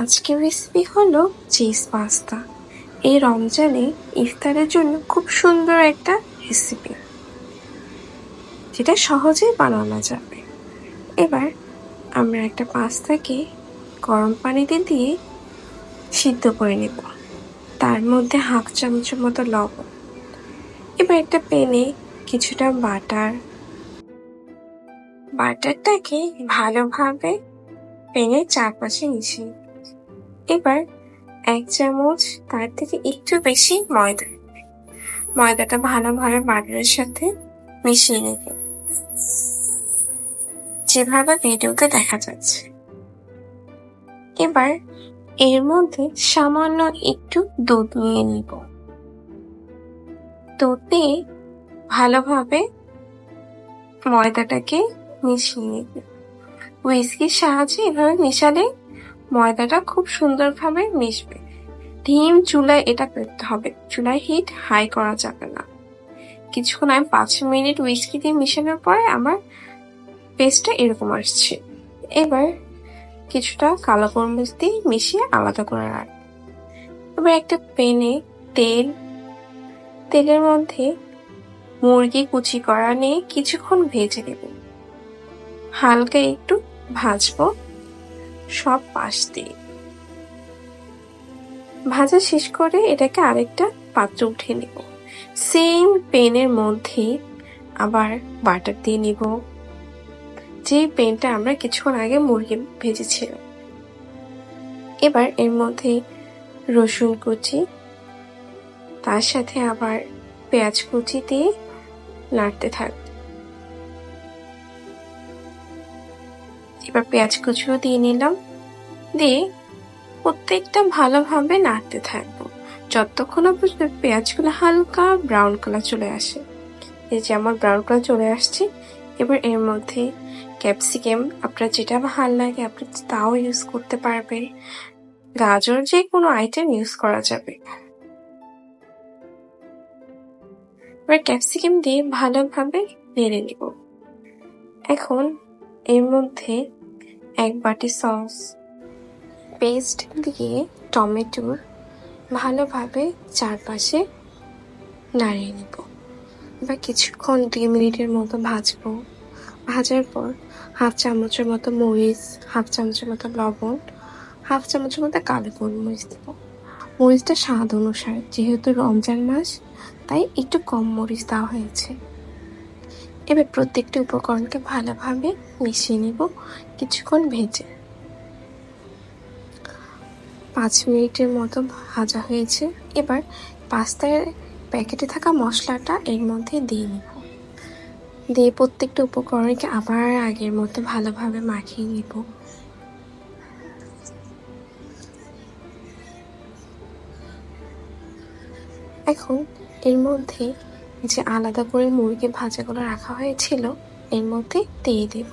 আজকের রেসিপি হলো cheese pasta. এই রমজানে ইফতারের জন্য খুব সুন্দর একটা রেসিপি, যেটা সহজেই বানানো যাবে। এবার আমরা একটা পাস্তাকে গরম পানিতে দিয়ে সিদ্ধ করে নেব, তার মধ্যে হাফ চামচের মতো লবণ। এবার একটা প্যানে কিছুটা বাটারটাকে ভালোভাবে প্যানের চারপাশে মিশিয়ে, এবার 1 চামচ তার থেকে একটু বেশি ময়দাটা ভালোভাবে বাটারের সাথে মিশিয়ে নেবে, যেভাবে ভিডিওতে দেখা যাচ্ছে। এবার এর মধ্যে সামান্য একটু দুধ নিয়ে নিব। দুধ দিয়ে ভালোভাবে ময়দাটাকে মিশিয়ে নেবে। হুইস্কির সাহায্যে এভাবে মিশালে ময়দাটা খুব সুন্দরভাবে মিশবে। ধিম চুলায় এটা করতে হবে, চুলায় হিট হাই করা যাবে না। কিছুক্ষণ আমি 5 মিনিট হুইস্কি দিয়ে মিশানোর পরে আমার পেস্টটা এরকম আসছে। এবার কিছুটা কালো গোলমরিচ দিয়ে মিশিয়ে আলাদা করে রাখ। এবার একটা প্যানে তেলের মধ্যে মুরগি কুচি করা নিয়ে কিছুক্ষণ ভেজে নেব। হালকা একটু ভাজবো সব পাশ দিয়ে। ভাজা শেষ করে এটাকে আরেকটা পাত্রে উঠিয়ে নেব। সেম প্যানের মধ্যে আবার বাটার দিয়ে নিব, যে প্যানটা আমরা কিছুক্ষণ আগে মুরগি ভেজেছিলাম। এবার এর মধ্যে রসুন কুচি, তার সাথে আবার পেঁয়াজ কুচি দিয়ে নাড়তে থাকব। এবার পেঁয়াজ কুচিও দিয়ে নিলাম, দিয়ে প্রত্যেকটা ভালোভাবে নাড়তে থাকবো যতক্ষণ না পর্যন্ত পেঁয়াজগুলো হালকা ব্রাউন কালার চলে আসে। এই যে আমার ব্রাউন কালার চলে আসছে। এবার এর মধ্যে ক্যাপসিকাম, আপনার যেটা ভালো লাগে আপনি তাও ইউজ করতে পারবেন। গাজর, যে কোনো আইটেম ইউজ করা যাবে। এবার ক্যাপসিকাম দিয়ে ভালোভাবে নেড়ে নিব। এখন এর মধ্যে 1 বাটি সস পেস্ট দিয়ে টমেটোর ভালোভাবে চারপাশে নাড়িয়ে নিব। এবার কিছুক্ষণ 2 মিনিটের মতো ভাজবো। ভাজার পর হাফ চামচের মতো মরিচ, হাফ চামচের মতো লবণ, হাফ চামচের মতো কালো গোলমরিচ দেব। মরিচটা স্বাদ অনুসারে, যেহেতু রমজান মাস তাই একটু কম মরিচ দেওয়া হয়েছে। এবার প্রত্যেকটি উপকরণকে ভালোভাবে মিশিয়ে নিব কিছুক্ষণ ভেজে। 5 মিনিটের মতো ভাজা হয়েছে। এবার পাস্তার প্যাকেটে থাকা মশলাটা এর মধ্যে দিয়ে নিব। দিয়ে প্রত্যেকটা উপকরণকে আবার আগের মতো ভালোভাবে মাখিয়ে নিব। এখন এর মধ্যে যে আলাদা করে মুরগি ভাজাগুলো রাখা হয়েছিল এর মধ্যে দিয়ে দেব।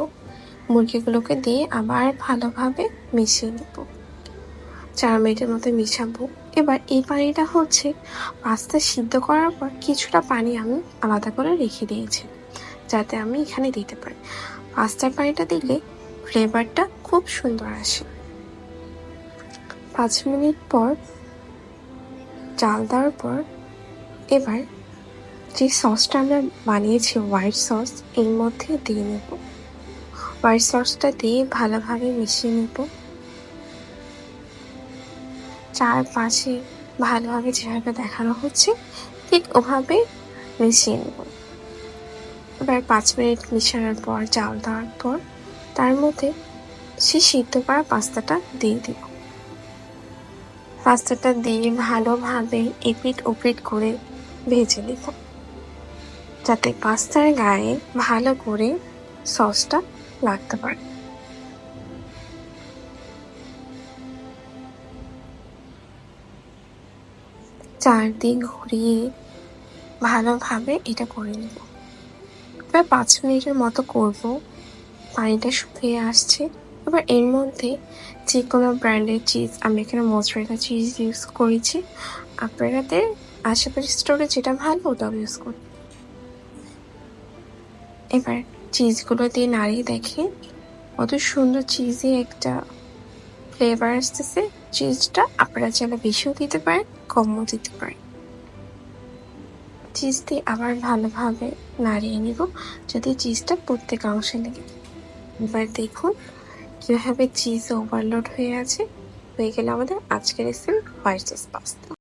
মুরগিগুলোকে দিয়ে আবার ভালোভাবে মিশিয়ে নেব। 4 মিনিটের মতো মিশাবো। এবার এই পানিটা হচ্ছে পাস্তা সিদ্ধ করার পর কিছুটা পানি আমি আলাদা করে রেখে দিয়েছি, যাতে আমি এখানে দিতে পারি। পাস্তার পানিটা দিলে ফ্লেভারটা খুব সুন্দর আসে। 5 মিনিট পর জাল দেওয়ার পর এবার যে সসটা আমরা বানিয়েছি হোয়াইট সস এর মধ্যে দিয়ে নেব। হোয়াইট সসটা দিয়ে ভালোভাবে মিশিয়ে নেব। চারপাশে ভালোভাবে যেভাবে দেখানো হচ্ছে ঠিক ওভাবে মিশিয়ে নেব। এবার 5 মিনিট মিশানোর পর জাল দেওয়ার পর তার মধ্যে সে সিদ্ধ করা পাস্তাটা দিয়ে দিব। পাস্তাটা দিয়ে ভালোভাবে এপিট ওপিট করে ভেজে নেব, যাতে পাস্তার গায়ে ভালো করে সসটা লাগতে পারে। চারদিক ঘুরিয়ে ভালোভাবে এটা করে নেব। এবার 5 মিনিটের মতো করব। পানিটা শুকিয়ে আসছে। এবার এর মধ্যে যে কোনো ব্র্যান্ডের চিজ, আমি এখানে মোজারেলা চিজ ইউজ করেছি। আপনাদের আশেপাশে স্টোরে যেটা ভালো ওটাও ইউজ করুন। এবার চিজগুলো দিয়ে নাড়িয়ে দেখে কত সুন্দর চিজি একটা ফ্লেভার আসতেছে। চিজটা আপনারা চাইলে বেশিও দিতে পারেন, কমও দিতে পারেন। চিজ দিয়ে আবার ভালোভাবে নাড়িয়ে নিব যাতে চিজটা প্রত্যেক অংশে লেগে যায়। এবার দেখুন কিভাবে চিজ ওভারলোড হয়ে আছে। হয়ে গেলে আমাদের আজকের রেসিপি হোয়াইট সস পাস্তা।